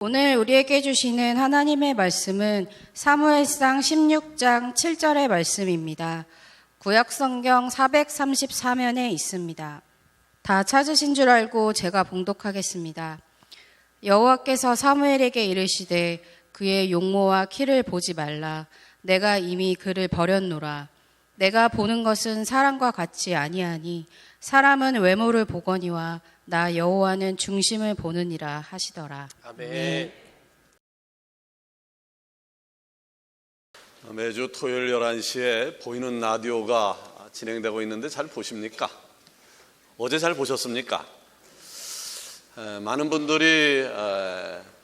오늘 우리에게 주시는 하나님의 말씀은 사무엘상 16장 7절의 말씀입니다. 구약성경 434면에 있습니다. 다 찾으신 줄 알고 제가 봉독하겠습니다. 여호와께서 사무엘에게 이르시되 그의 용모와 키를 보지 말라. 내가 이미 그를 버렸노라. 내가 보는 것은 사람과 같지 아니하니 사람은 외모를 보거니와 나 여호와는 중심을 보느니라 하시더라. 아멘. 매주 토요일 11시에 보이는 라디오가 진행되고 있는데 잘 보십니까? 어제 잘 보셨습니까? 많은 분들이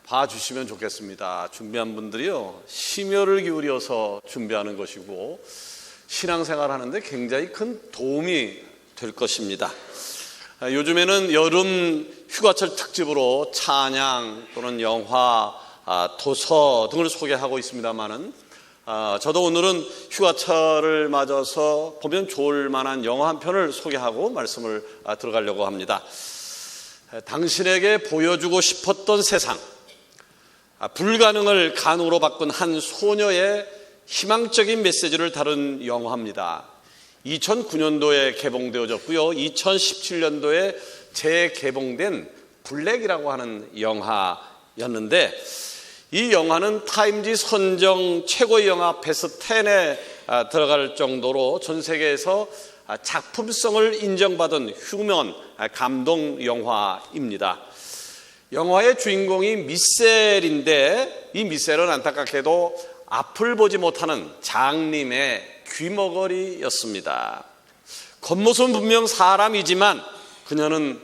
봐주시면 좋겠습니다. 준비한 분들이요, 심혈을 기울여서 준비하는 것이고 신앙생활 하는데 굉장히 큰 도움이 될 것입니다. 요즘에는 여름 휴가철 특집으로 찬양 또는 영화, 도서 등을 소개하고 있습니다만은 저도 오늘은 휴가철을 맞아서 보면 좋을 만한 영화 한 편을 소개하고 말씀을 들어가려고 합니다. 당신에게 보여주고 싶었던 세상, 불가능을 가능으로 바꾼 한 소녀의 희망적인 메시지를 다룬 영화입니다. 2009년도에 개봉되어졌고요. 2017년도에 재개봉된 블랙이라고 하는 영화였는데, 이 영화는 타임지 선정 최고의 영화 베스트 10에 들어갈 정도로 전 세계에서 작품성을 인정받은 휴먼 감동 영화입니다. 영화의 주인공이 미셀인데, 이 미셀은 안타깝게도 앞을 보지 못하는 장님의 귀머거리였습니다. 겉모습은 분명 사람이지만 그녀는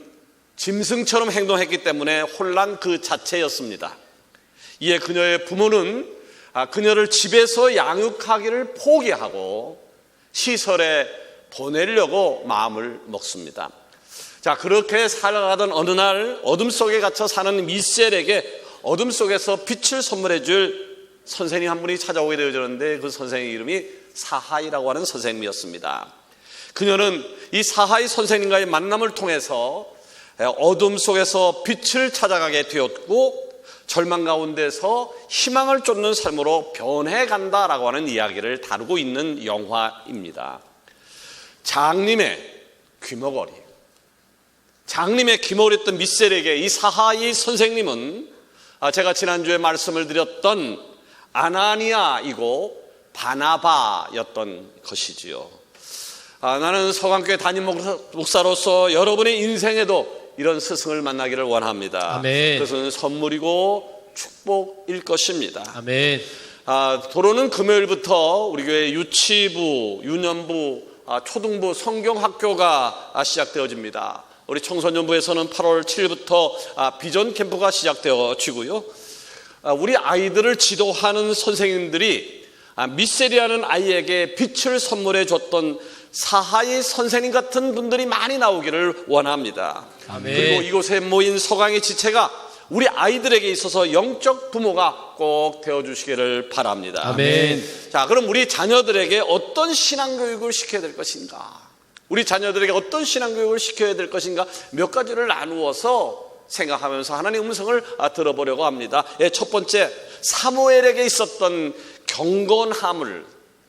짐승처럼 행동했기 때문에 혼란 그 자체였습니다. 이에 그녀의 부모는 그녀를 집에서 양육하기를 포기하고 시설에 보내려고 마음을 먹습니다. 자, 그렇게 살아가던 어느 날 어둠 속에 갇혀 사는 미셀에게 어둠 속에서 빛을 선물해 줄 선생님 한 분이 찾아오게 되어졌는데, 그 선생님 이름이 사하이라고 하는 선생님이었습니다. 그녀는 이 사하이 선생님과의 만남을 통해서 어둠 속에서 빛을 찾아가게 되었고, 절망 가운데서 희망을 쫓는 삶으로 변해간다라고 하는 이야기를 다루고 있는 영화입니다. 장님의 귀머거리, 장님의 귀머거리였던 미셀에게 이 사하이 선생님은 제가 지난주에 말씀을 드렸던 아나니아이고 바나바였던 것이지요. 나는 서강교회 담임 목사로서 여러분의 인생에도 이런 스승을 만나기를 원합니다. 아멘. 그것은 선물이고 축복일 것입니다. 아멘. 도로는 금요일부터 우리 교회 유치부, 유년부, 초등부 성경학교가 시작되어집니다. 우리 청소년부에서는 8월 7일부터 비전 캠프가 시작되어지고요. 우리 아이들을 지도하는 선생님들이 미셀이라는 아이에게 빛을 선물해 줬던 사하이 선생님 같은 분들이 많이 나오기를 원합니다. 아멘. 그리고 이곳에 모인 서강의 지체가 우리 아이들에게 있어서 영적 부모가 꼭 되어주시기를 바랍니다. 아멘. 자, 그럼 우리 자녀들에게 어떤 신앙교육을 시켜야 될 것인가? 우리 자녀들에게 어떤 신앙교육을 시켜야 될 것인가? 몇 가지를 나누어서 생각하면서 하나님의 음성을 들어보려고 합니다. 첫 번째, 사무엘에게 있었던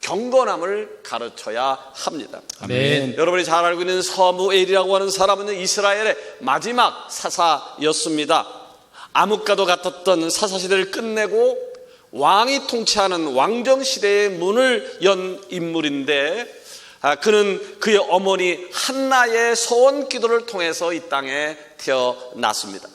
경건함을 가르쳐야 합니다. 아멘. 여러분이 잘 알고 있는 사무엘이라고 하는 사람은 이스라엘의 마지막 사사였습니다. 암흑과도 같았던 사사시대를 끝내고 왕이 통치하는 왕정시대의 문을 연 인물인데, 그는 그의 어머니 한나의 소원 기도를 통해서 이 땅에 태어났습니다.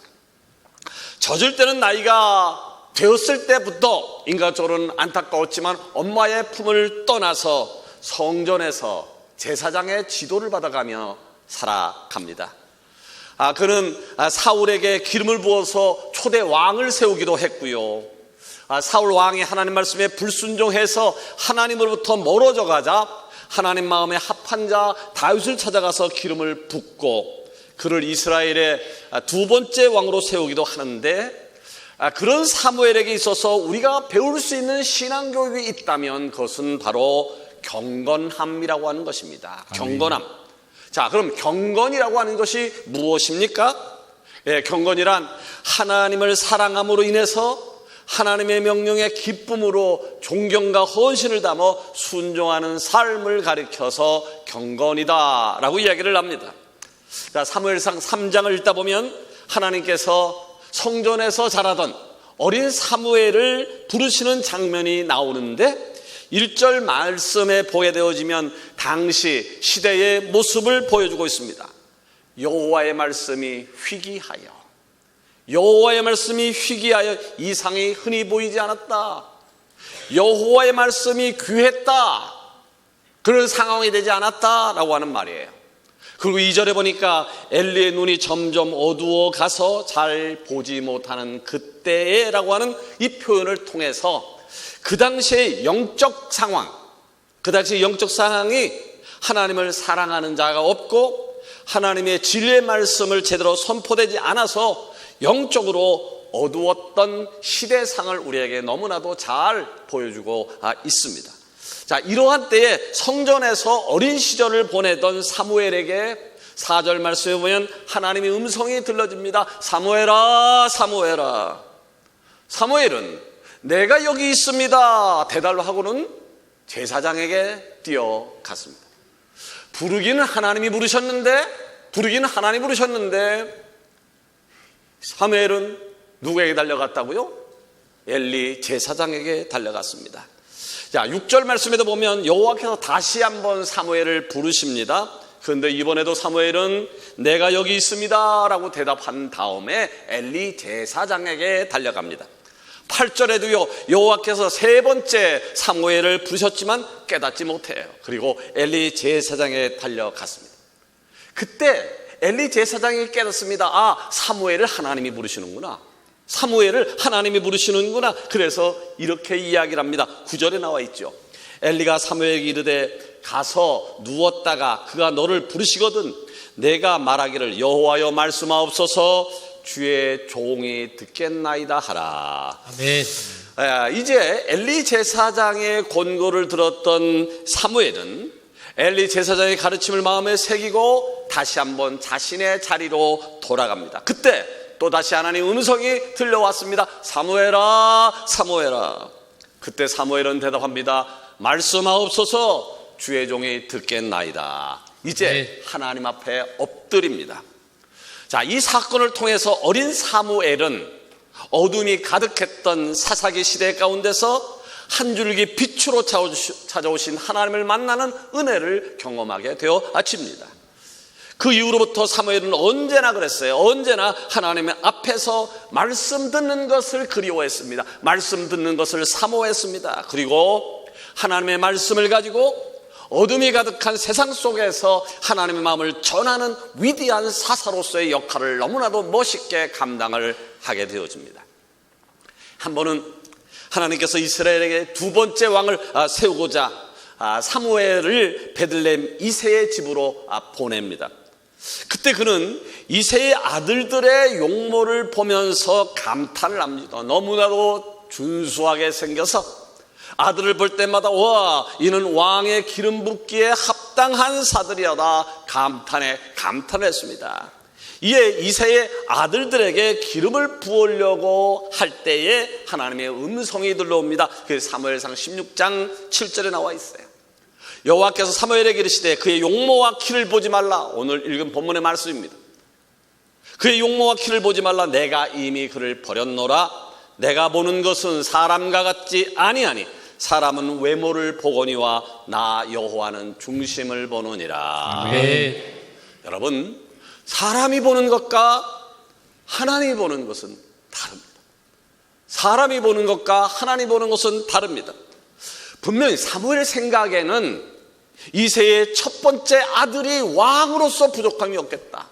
젖을 때는 나이가 되었을 때부터 인간적으로는 안타까웠지만 엄마의 품을 떠나서 성전에서 제사장의 지도를 받아가며 살아갑니다. 그는 사울에게 기름을 부어서 초대 왕을 세우기도 했고요. 사울 왕이 하나님 말씀에 불순종해서 하나님으로부터 멀어져 가자 하나님 마음에 합한 자 다윗을 찾아가서 기름을 붓고 그를 이스라엘의 두 번째 왕으로 세우기도 하는데, 그런 사무엘에게 있어서 우리가 배울 수 있는 신앙교육이 있다면 그것은 바로 경건함이라고 하는 것입니다. 경건함. 자, 그럼 경건이라고 하는 것이 무엇입니까? 경건이란 하나님을 사랑함으로 인해서 하나님의 명령에 기쁨으로 존경과 헌신을 담아 순종하는 삶을 가리켜서 경건이다 라고 이야기를 합니다. 자, 사무엘상 3장을 읽다 보면 하나님께서 성전에서 자라던 어린 사무엘을 부르시는 장면이 나오는데 1절 말씀에 보게 되어지면 당시 시대의 모습을 보여주고 있습니다. 여호와의 말씀이 희귀하여, 여호와의 말씀이 희귀하여 이상이 흔히 보이지 않았다. 여호와의 말씀이 귀했다. 그런 상황이 되지 않았다라고 하는 말이에요. 그리고 2절에 보니까 엘리의 눈이 점점 어두워 가서 잘 보지 못하는 그때에 라고 하는 이 표현을 통해서 그 당시의 영적 상황, 그 당시의 영적 상황이 하나님을 사랑하는 자가 없고 하나님의 진리의 말씀을 제대로 선포되지 않아서 영적으로 어두웠던 시대상을 우리에게 너무나도 잘 보여주고 있습니다. 자, 이러한 때에 성전에서 어린 시절을 보내던 사무엘에게 4절 말씀에 보면 하나님의 음성이 들려집니다. 사무엘아, 사무엘아. 사무엘은 내가 여기 있습니다 대답을 하고는 제사장에게 뛰어갔습니다. 부르기는 하나님이 부르셨는데 사무엘은 누구에게 달려갔다고요? 엘리 제사장에게 달려갔습니다. 자, 6절 말씀에도 보면 여호와께서 다시 한번 사무엘을 부르십니다. 그런데 이번에도 사무엘은 내가 여기 있습니다 라고 대답한 다음에 엘리 제사장에게 달려갑니다. 8절에도요 여호와께서 세 번째 사무엘을 부르셨지만 깨닫지 못해요. 그리고 엘리 제사장에 달려갔습니다. 그때 엘리 제사장이 깨닫습니다. 사무엘을 하나님이 부르시는구나. 사무엘을 하나님이 부르시는구나. 그래서 이렇게 이야기를 합니다. 9절에 나와 있죠. 엘리가 사무엘에게 이르되 가서 누웠다가 그가 너를 부르시거든 내가 말하기를 여호와여 말씀하옵소서 주의 종이 듣겠나이다 하라. 아멘. 이제 엘리 제사장의 권고를 들었던 사무엘은 엘리 제사장의 가르침을 마음에 새기고 다시 한번 자신의 자리로 돌아갑니다. 그때 또다시 하나님의 음성이 들려왔습니다. 사무엘아, 사무엘아. 그때 사무엘은 대답합니다. 말씀하옵소서 주의 종이 듣겠나이다. 이제 하나님 앞에 엎드립니다. 자, 이 사건을 통해서 어린 사무엘은 어둠이 가득했던 사사기 시대 가운데서 한 줄기 빛으로 찾아오신 하나님을 만나는 은혜를 경험하게 되어집니다. 그 이후로부터 사무엘은 언제나 그랬어요. 언제나 하나님의 앞에서 말씀 듣는 것을 그리워했습니다. 말씀 듣는 것을 사모했습니다. 그리고 하나님의 말씀을 가지고 어둠이 가득한 세상 속에서 하나님의 마음을 전하는 위대한 사사로서의 역할을 너무나도 멋있게 감당을 하게 되어집니다. 한 번은 하나님께서 이스라엘에게 두 번째 왕을 세우고자 사무엘을 베들레헴 이새의 집으로 보냅니다. 그때 그는 이새의 아들들의 용모를 보면서 감탄을 합니다. 너무나도 준수하게 생겨서 아들을 볼 때마다 와 이는 왕의 기름 붓기에 합당한 사들이야다 감탄을 했습니다. 이에 이새의 아들들에게 기름을 부으려고 할 때에 하나님의 음성이 들려옵니다. 그 사무엘상 16장 7절에 나와 있어요. 여호와께서 사무엘에게 이르시되 그의 용모와 키를 보지 말라. 오늘 읽은 본문의 말씀입니다. 그의 용모와 키를 보지 말라. 내가 이미 그를 버렸노라. 내가 보는 것은 사람과 같지 아니하니 사람은 외모를 보거니와 나 여호와는 중심을 보느니라. 네. 여러분, 사람이 보는 것과 하나님이 보는 것은 다릅니다. 사람이 보는 것과 하나님이 보는 것은 다릅니다. 분명히 사무엘 생각에는 이새의 첫 번째 아들이 왕으로서 부족함이 없겠다.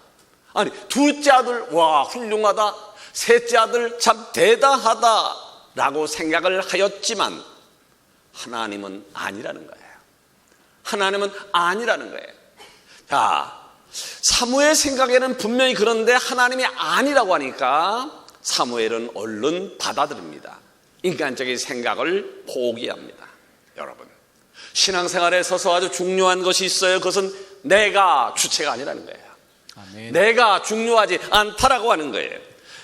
아니, 둘째 아들 와 훌륭하다, 셋째 아들 참 대단하다 라고 생각을 하였지만 하나님은 아니라는 거예요. 하나님은 아니라는 거예요. 자, 사무엘 생각에는 분명히 그런데 하나님이 아니라고 하니까 사무엘은 얼른 받아들입니다. 인간적인 생각을 포기합니다. 여러분, 신앙생활에 있어서 아주 중요한 것이 있어요. 그것은 내가 주체가 아니라는 거예요. 아멘. 내가 중요하지 않다라고 하는 거예요.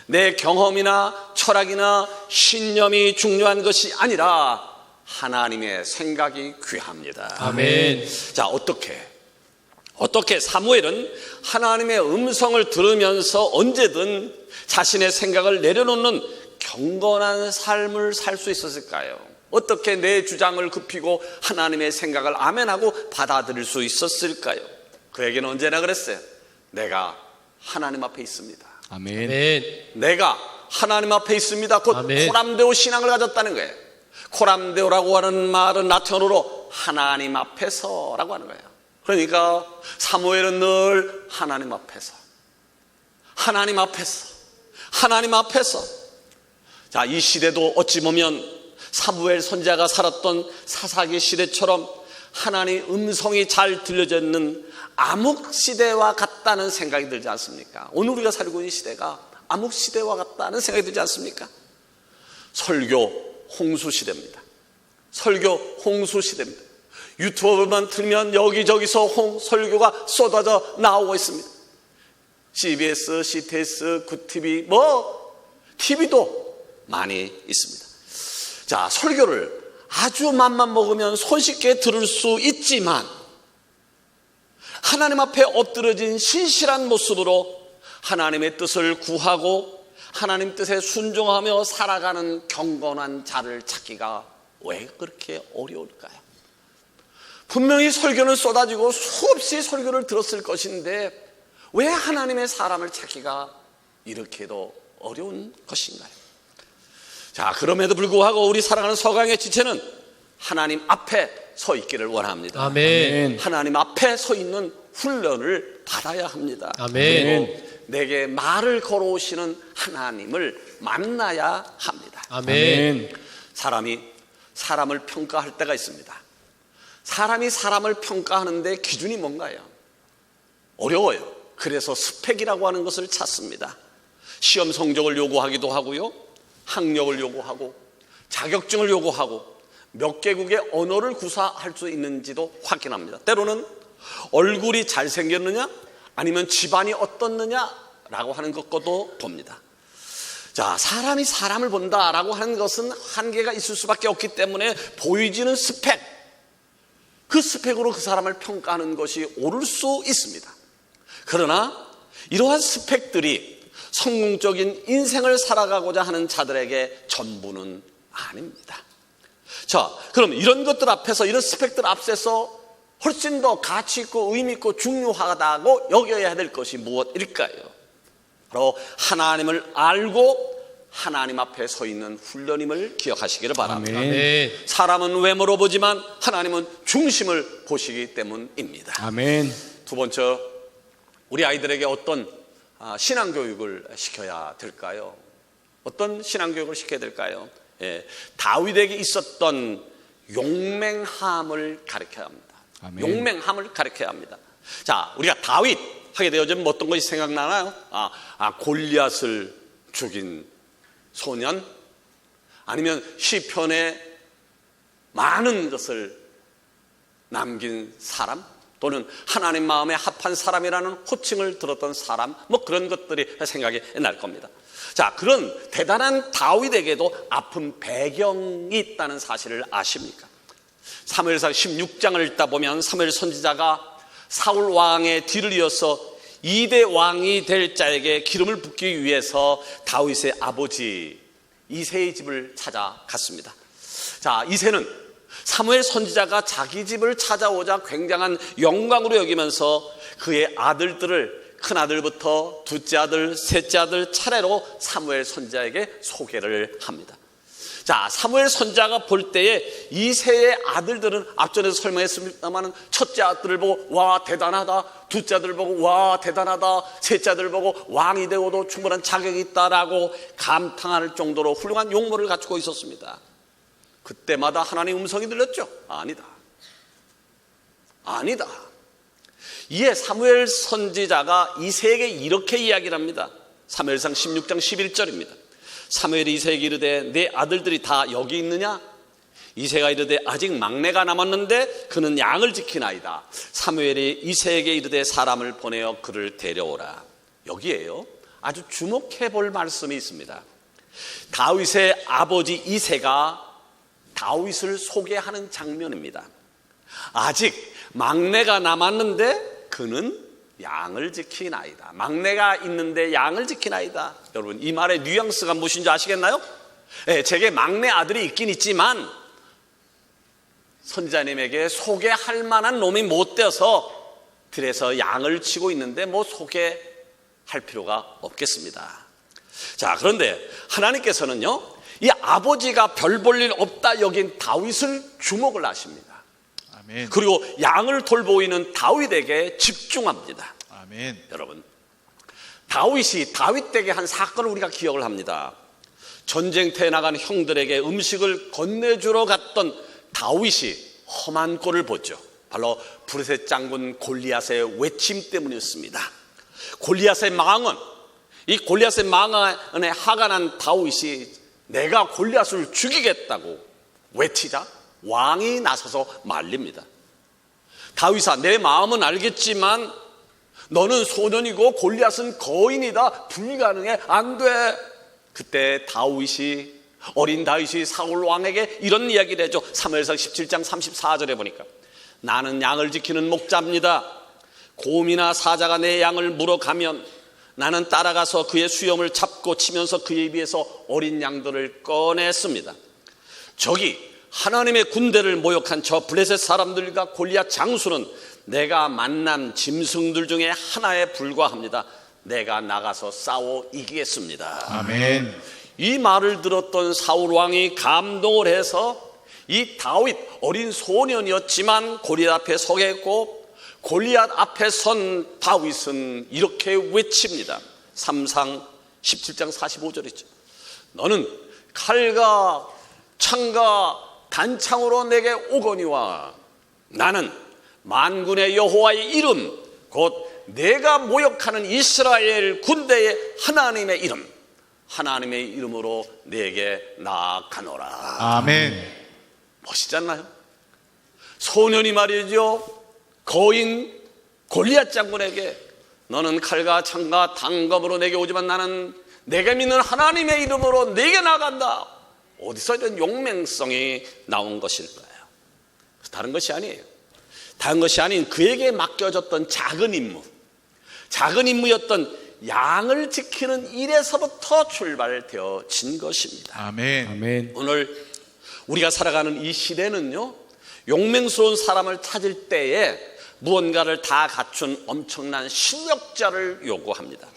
내 경험이나 철학이나 신념이 중요한 것이 아니라 하나님의 생각이 귀합니다. 아멘. 자, 어떻게 사무엘은 하나님의 음성을 들으면서 언제든 자신의 생각을 내려놓는 경건한 삶을 살 수 있었을까요? 어떻게 내 주장을 굽히고 하나님의 생각을 아멘하고 받아들일 수 있었을까요? 그에게는 언제나 그랬어요. 내가 하나님 앞에 있습니다. 아멘. 아멘. 내가 하나님 앞에 있습니다. 곧 아멘. 코람데오 신앙을 가졌다는 거예요. 코람데오라고 하는 말은 라틴어로 하나님 앞에서라고 하는 거예요. 그러니까 사무엘은 늘 하나님 앞에서 자, 이 시대도 어찌 보면 사무엘 선지자가 살았던 사사기 시대처럼 하나님 음성이 잘 들려졌는 암흑 시대와 같다는 생각이 들지 않습니까? 오늘 우리가 살고 있는 시대가 암흑 시대와 같다는 생각이 들지 않습니까? 설교 홍수 시대입니다. 유튜브만 틀면 여기저기서 설교가 쏟아져 나오고 있습니다. CBS, CTS, 굿TV, TV도 많이 있습니다. 자, 설교를 아주 맘만 먹으면 손쉽게 들을 수 있지만 하나님 앞에 엎드려진 신실한 모습으로 하나님의 뜻을 구하고 하나님 뜻에 순종하며 살아가는 경건한 자를 찾기가 왜 그렇게 어려울까요? 분명히 설교는 쏟아지고 수없이 설교를 들었을 것인데 왜 하나님의 사람을 찾기가 이렇게도 어려운 것인가요? 자, 그럼에도 불구하고 우리 사랑하는 서강의 지체는 하나님 앞에 서 있기를 원합니다. 아멘. 하나님 앞에 서 있는 훈련을 받아야 합니다. 아멘. 그리고 내게 말을 걸어오시는 하나님을 만나야 합니다. 아멘. 사람이 사람을 평가할 때가 있습니다. 사람이 사람을 평가하는데 기준이 뭔가요? 어려워요. 그래서 스펙이라고 하는 것을 찾습니다. 시험 성적을 요구하기도 하고요, 학력을 요구하고 자격증을 요구하고 몇 개국의 언어를 구사할 수 있는지도 확인합니다. 때로는 얼굴이 잘생겼느냐 아니면 집안이 어떻느냐라고 하는 것도 봅니다. 자, 사람이 사람을 본다라고 하는 것은 한계가 있을 수밖에 없기 때문에 보여지는 스펙, 그 스펙으로 그 사람을 평가하는 것이 옳을 수 있습니다. 그러나 이러한 스펙들이 성공적인 인생을 살아가고자 하는 자들에게 전부는 아닙니다. 자, 그럼 이런 것들 앞에서, 이런 스펙들 앞에서 훨씬 더 가치 있고 의미 있고 중요하다고 여겨야 될 것이 무엇일까요? 바로 하나님을 알고 하나님 앞에 서 있는 훈련임을 기억하시기를 바랍니다. 아멘. 사람은 외모로 보지만 하나님은 중심을 보시기 때문입니다. 아멘. 두 번째, 우리 아이들에게 어떤 신앙교육을 시켜야 될까요? 어떤 신앙교육을 시켜야 될까요? 다윗에게 있었던 용맹함을 가르쳐야 합니다. 아멘. 용맹함을 가르쳐야 합니다. 자, 우리가 다윗 하게 되어지면 어떤 것이 생각나나요? 골리앗을 죽인 소년, 아니면 시편에 많은 것을 남긴 사람, 또는 하나님 마음에 합한 사람이라는 호칭을 들었던 사람, 그런 것들이 생각이 날 겁니다. 자, 그런 대단한 다윗에게도 아픈 배경이 있다는 사실을 아십니까? 사무엘상 16장을 읽다 보면 사무엘 선지자가 사울 왕의 뒤를 이어서 2대 왕이 될 자에게 기름을 붓기 위해서 다윗의 아버지 이새의 집을 찾아갔습니다. 자, 이새는 사무엘 선지자가 자기 집을 찾아오자 굉장한 영광으로 여기면서 그의 아들들을, 큰 아들부터 둘째 아들, 셋째 아들 차례로 사무엘 선지자에게 소개를 합니다. 자, 사무엘 선지자가 볼 때에 이새의 아들들은 앞전에서 설명했습니다만 첫째 아들을 보고 와 대단하다, 둘째 아들을 보고 와 대단하다, 셋째 아들을 보고 왕이 되고도 충분한 자격이 있다라고 감탄할 정도로 훌륭한 용모를 갖추고 있었습니다. 그때마다 하나님 음성이 들렸죠? 아니다. 이에 사무엘 선지자가 이새에게 이렇게 이야기를 합니다. 사무엘상 16장 11절입니다. 사무엘이 이새에게 이르되 내 아들들이 다 여기 있느냐? 이새가 이르되 아직 막내가 남았는데 그는 양을 지키나이다. 사무엘이 이새에게 이르되 사람을 보내어 그를 데려오라. 여기에요 아주 주목해 볼 말씀이 있습니다. 다윗의 아버지 이새가 다윗을 소개하는 장면입니다. 아직 막내가 남았는데 그는 양을 지키나이다. 막내가 있는데 양을 지키나이다. 여러분 이 말의 뉘앙스가 무엇인지 아시겠나요? 제게 막내 아들이 있긴 있지만 선지자님에게 소개할 만한 놈이 못 되어서 들에서 양을 치고 있는데 뭐 소개할 필요가 없겠습니다. 자, 그런데 하나님께서는요 이 아버지가 별 볼 일 없다 여긴 다윗을 주목을 하십니다. 아멘. 그리고 양을 돌보이는 다윗에게 집중합니다. 아멘. 여러분 다윗이 다윗 댁에 한 사건을 우리가 기억을 합니다. 전쟁터에 나간 형들에게 음식을 건네주러 갔던 다윗이 험한 꼴을 보죠. 바로 브레셋 장군 골리앗의 외침 때문이었습니다. 골리앗의 망언, 이 골리앗의 망언에 화가 난 다윗이 내가 골리앗을 죽이겠다고 외치자 왕이 나서서 말립니다. 다윗아, 내 마음은 알겠지만 너는 소년이고 골리앗은 거인이다. 불가능해. 안 돼. 그때 어린 다윗이 사울 왕에게 이런 이야기를 해줘. 사무엘상 17장 34절에 보니까 나는 양을 지키는 목자입니다. 곰이나 사자가 내 양을 물어가면 나는 따라가서 그의 수염을 잡고 치면서 그의 입에서 어린 양들을 꺼냈습니다. 저기 하나님의 군대를 모욕한 저 블레셋 사람들과 골리앗 장수는 내가 만난 짐승들 중에 하나에 불과합니다. 내가 나가서 싸워 이기겠습니다. 아멘. 이 말을 들었던 사울 왕이 감동을 해서 이 다윗 어린 소년이었지만 골리앗 앞에 서겠고 골리앗 앞에 선 다윗은 이렇게 외칩니다. 3상 17장 45절이죠. 너는 칼과 창과 단창으로 내게 오거니와 나는 만군의 여호와의 이름 곧 내가 모욕하는 이스라엘 군대의 하나님의 이름으로 내게 나아가노라. 아멘. 멋있지 않나요? 소년이 말이죠 거인 골리앗 장군에게 너는 칼과 창과 단검으로 내게 오지만 나는 내가 믿는 하나님의 이름으로 내게 나간다. 어디서 이런 용맹성이 나온 것일까요? 다른 것이 아니에요. 다른 것이 아닌 그에게 맡겨졌던 작은 임무였던 양을 지키는 일에서부터 출발되어진 것입니다. 아멘. 아멘. 오늘 우리가 살아가는 이 시대는요 용맹스러운 사람을 찾을 때에 무언가를 다 갖춘 엄청난 실력자를 요구합니다.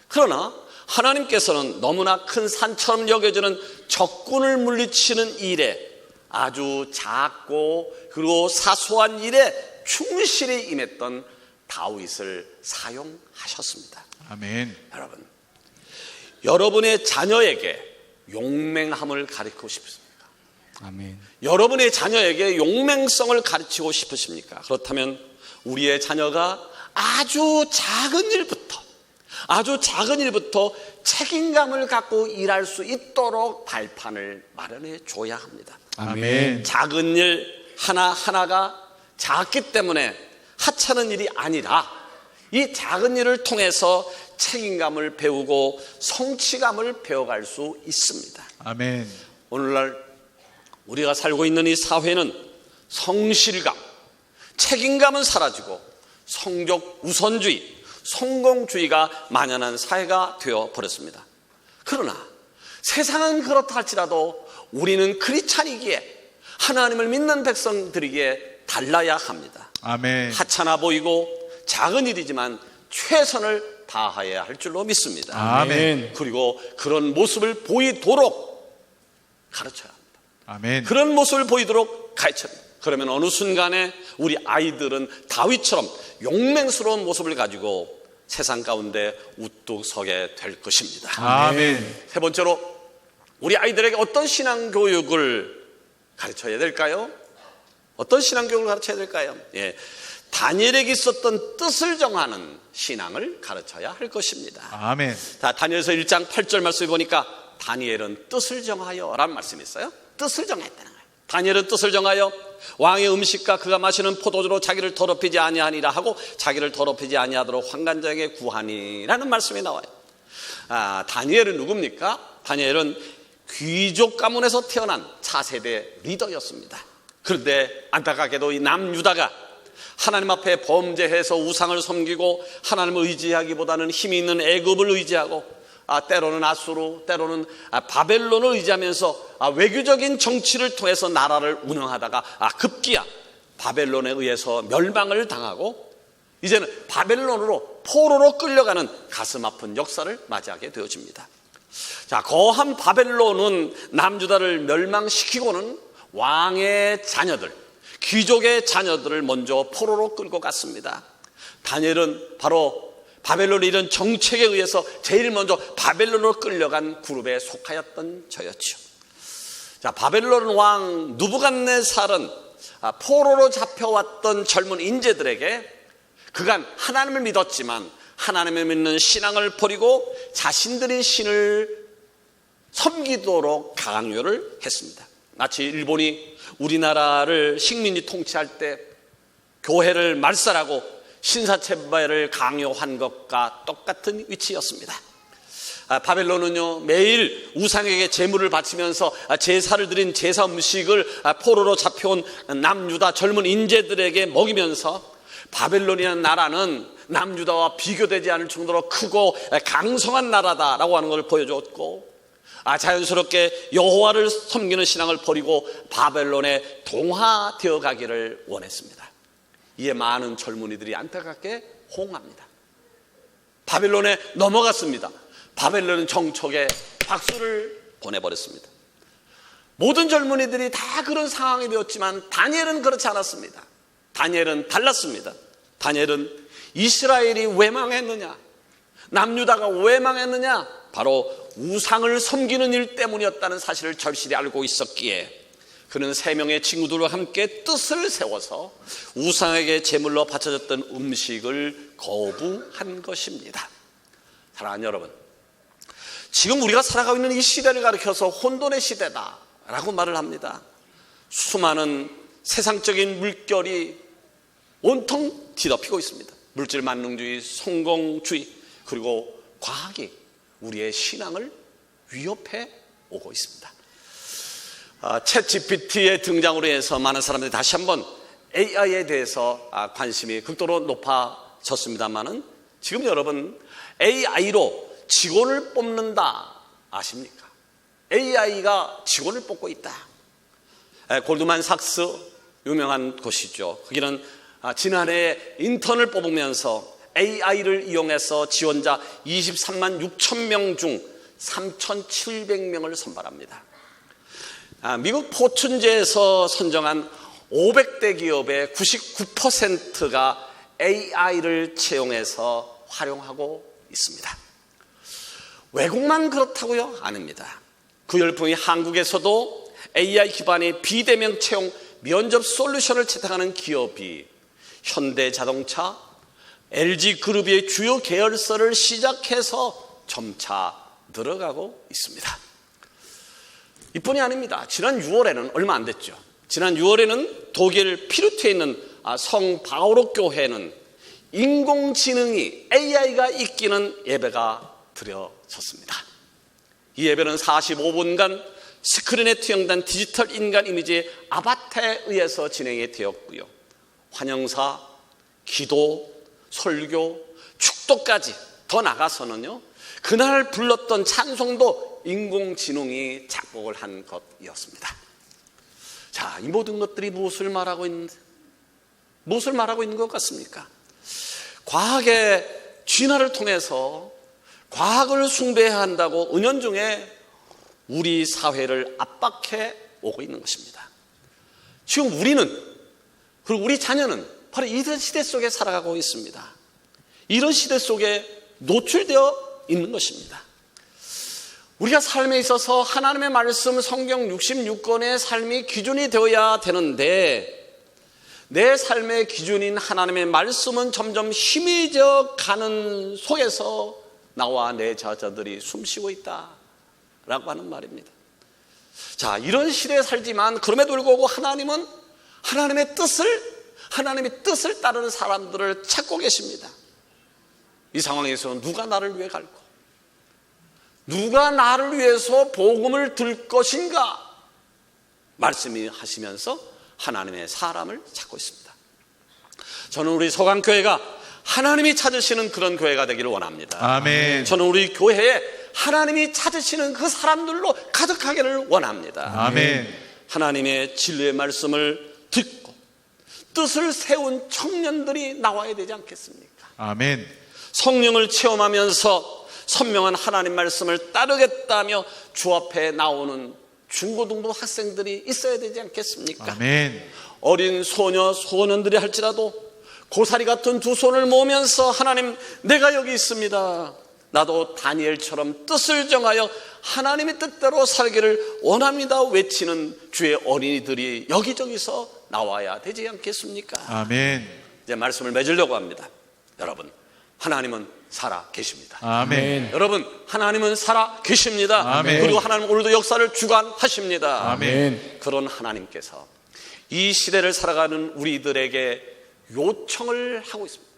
그러나 하나님께서는 너무나 큰 산처럼 여겨지는 적군을 물리치는 일에 아주 작고 그리고 사소한 일에 충실히 임했던 다윗을 사용하셨습니다. 아멘. 여러분, 여러분의 자녀에게 용맹함을 가르치고 싶습니까? 아멘. 여러분의 자녀에게 용맹성을 가르치고 싶으십니까? 그렇다면 우리의 자녀가 아주 작은 일부터 책임감을 갖고 일할 수 있도록 발판을 마련해 줘야 합니다. 아멘. 작은 일 하나하나가 작기 때문에 하찮은 일이 아니라 이 작은 일을 통해서 책임감을 배우고 성취감을 배워갈 수 있습니다. 아멘. 오늘날 우리가 살고 있는 이 사회는 성실감, 책임감은 사라지고 성적 우선주의, 성공주의가 만연한 사회가 되어버렸습니다. 그러나 세상은 그렇다 할지라도 우리는 크리스찬이기에 하나님을 믿는 백성들이기에 달라야 합니다. 아멘. 하찮아 보이고 작은 일이지만 최선을 다해야 할 줄로 믿습니다. 아멘. 그리고 그런 모습을 보이도록 가르쳐야 합니다. 아멘. 그런 모습을 보이도록 가르쳐야 합니다. 그러면 어느 순간에 우리 아이들은 다윗처럼 용맹스러운 모습을 가지고 세상 가운데 우뚝 서게 될 것입니다. 아멘. 세 번째로 우리 아이들에게 어떤 신앙교육을 가르쳐야 될까요? 어떤 신앙교육을 가르쳐야 될까요? 다니엘에게 있었던 뜻을 정하는 신앙을 가르쳐야 할 것입니다. 아멘. 다니엘서 1장 8절 말씀을 보니까 다니엘은 뜻을 정하여 라는 말씀이 있어요. 뜻을 정했다는 거예요. 다니엘은 뜻을 정하여 왕의 음식과 그가 마시는 포도주로 자기를 더럽히지 아니하니라 하고 자기를 더럽히지 아니하도록 환관자에게 구하니라는 말씀이 나와요. 다니엘은 누굽니까? 다니엘은 귀족 가문에서 태어난 차세대 리더였습니다. 그런데 안타깝게도 이 남유다가 하나님 앞에 범죄해서 우상을 섬기고 하나님을 의지하기보다는 힘이 있는 애굽을 의지하고 때로는 아수르, 때로는 바벨론을 의지하면서 외교적인 정치를 통해서 나라를 운영하다가 급기야 바벨론에 의해서 멸망을 당하고 이제는 바벨론으로 포로로 끌려가는 가슴 아픈 역사를 맞이하게 되어집니다. 자, 거한 바벨론은 남유다를 멸망시키고는 왕의 자녀들, 귀족의 자녀들을 먼저 포로로 끌고 갔습니다. 다니엘은 바로 바벨론의 이런 정책에 의해서 제일 먼저 바벨론으로 끌려간 그룹에 속하였던 저였죠. 자, 바벨론 왕 느부갓네살은 포로로 잡혀왔던 젊은 인재들에게 그간 하나님을 믿었지만 하나님을 믿는 신앙을 버리고 자신들의 신을 섬기도록 강요를 했습니다. 마치 일본이 우리나라를 식민지 통치할 때 교회를 말살하고 신사채배를 강요한 것과 똑같은 위치였습니다. 바벨론은요, 매일 우상에게 제물을 바치면서 제사를 드린 제사 음식을 포로로 잡혀온 남유다 젊은 인재들에게 먹이면서 바벨론이라는 나라는 남유다와 비교되지 않을 정도로 크고 강성한 나라다라고 하는 걸 보여줬고, 자연스럽게 여호와를 섬기는 신앙을 버리고 바벨론에 동화되어 가기를 원했습니다. 이에 많은 젊은이들이 안타깝게 호응합니다. 바벨론에 넘어갔습니다. 바벨론 정촉에 박수를 보내버렸습니다. 모든 젊은이들이 다 그런 상황이 되었지만 다니엘은 그렇지 않았습니다. 다니엘은 달랐습니다. 다니엘은 이스라엘이 왜 망했느냐, 남유다가 왜 망했느냐, 바로 우상을 섬기는 일 때문이었다는 사실을 절실히 알고 있었기에 그는 3명의 친구들과 함께 뜻을 세워서 우상에게 제물로 바쳐졌던 음식을 거부한 것입니다. 사랑하는 여러분, 지금 우리가 살아가고 있는 이 시대를 가리켜서 혼돈의 시대다라고 말을 합니다. 수많은 세상적인 물결이 온통 뒤덮이고 있습니다. 물질 만능주의, 성공주의, 그리고 과학이 우리의 신앙을 위협해 오고 있습니다. 챗 GPT의 등장으로 해서 많은 사람들이 다시 한번 AI에 대해서 관심이 극도로 높아졌습니다만은 지금 여러분 AI로 직원을 뽑는다 아십니까? AI가 직원을 뽑고 있다. 골드만삭스 유명한 곳이죠. 거기는 지난해 인턴을 뽑으면서 AI를 이용해서 지원자 23만 6천 명 중 3,700명을 선발합니다. 미국 포춘제에서 선정한 500대 기업의 99%가 AI를 채용해서 활용하고 있습니다. 외국만 그렇다고요? 아닙니다. 그 열풍이 한국에서도 AI 기반의 비대면 채용 면접 솔루션을 채택하는 기업이 현대자동차, LG그룹의 주요 계열사를 시작해서 점차 늘어가고 있습니다. 이뿐이 아닙니다. 지난 6월에는 얼마 안 됐죠. 지난 6월에는 독일 피르트에 있는 성 바오로 교회는 인공지능이 AI가 이끄는 예배가 드려졌습니다. 이 예배는 45분간 스크린에 투영된 디지털 인간 이미지 아바타에 의해서 진행이 되었고요. 환영사, 기도, 설교, 축도까지 더 나가서는요, 그날 불렀던 찬송도 인공지능이 작곡을 한 것이었습니다. 자, 이 모든 것들이 무엇을 말하고 있는 것 같습니까? 과학의 진화를 통해서 과학을 숭배해야 한다고 은연중에 우리 사회를 압박해 오고 있는 것입니다. 지금 우리는, 그리고 우리 자녀는 바로 이런 시대 속에 살아가고 있습니다. 이런 시대 속에 노출되어 있는 것입니다. 우리가 삶에 있어서 하나님의 말씀, 성경 66권의 삶이 기준이 되어야 되는데, 내 삶의 기준인 하나님의 말씀은 점점 희미해져 가는 속에서 나와 내 자녀들이 숨쉬고 있다라고 하는 말입니다. 자, 이런 시대에 살지만 그럼에도 불구하고 하나님은 하나님의 뜻을 따르는 사람들을 찾고 계십니다. 이 상황에서 누가 나를 위해 갈고, 누가 나를 위해서 복음을 들 것인가 말씀하시면서 하나님의 사람을 찾고 있습니다. 저는 우리 서강교회가 하나님이 찾으시는 그런 교회가 되기를 원합니다. 아멘. 저는 우리 교회에 하나님이 찾으시는 그 사람들로 가득하기를 원합니다. 아멘. 하나님의 진리의 말씀을 듣고 뜻을 세운 청년들이 나와야 되지 않겠습니까? 아멘. 성령을 체험하면서 선명한 하나님 말씀을 따르겠다며 주 앞에 나오는 중고등부 학생들이 있어야 되지 않겠습니까? 아멘. 어린 소년들이 할지라도 고사리 같은 두 손을 모으면서 하나님, 내가 여기 있습니다. 나도 다니엘처럼 뜻을 정하여 하나님의 뜻대로 살기를 원합니다 외치는 주의 어린이들이 여기저기서 나와야 되지 않겠습니까? 아멘. 이제 말씀을 맺으려고 합니다. 여러분, 하나님은 살아 계십니다. 아멘. 여러분, 하나님은 살아 계십니다. 아멘. 그리고 하나님은 오늘도 역사를 주관하십니다. 아멘. 그런 하나님께서 이 시대를 살아가는 우리들에게 요청을 하고 있습니다.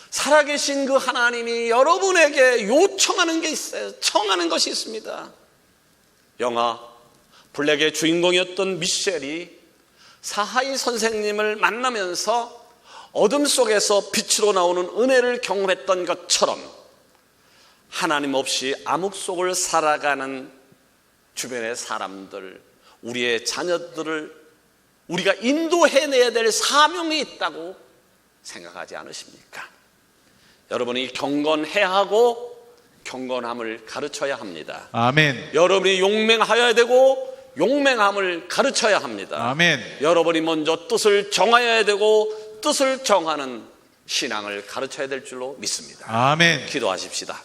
살아계신 그 하나님이 여러분에게 요청하는 게 있어요. 청하는 것이 있습니다. 영화 블랙의 주인공이었던 미셸이 사하이 선생님을 만나면서 어둠 속에서 빛으로 나오는 은혜를 경험했던 것처럼 하나님 없이 암흑 속을 살아가는 주변의 사람들, 우리의 자녀들을 우리가 인도해내야 될 사명이 있다고 생각하지 않으십니까? 여러분이 경건해야 하고 경건함을 가르쳐야 합니다. 아멘. 여러분이 용맹하여야 되고 용맹함을 가르쳐야 합니다. 아멘. 여러분이 먼저 뜻을 정하여야 되고 뜻을 정하는 신앙을 가르쳐야 될 줄로 믿습니다. 아멘. 기도하십시다.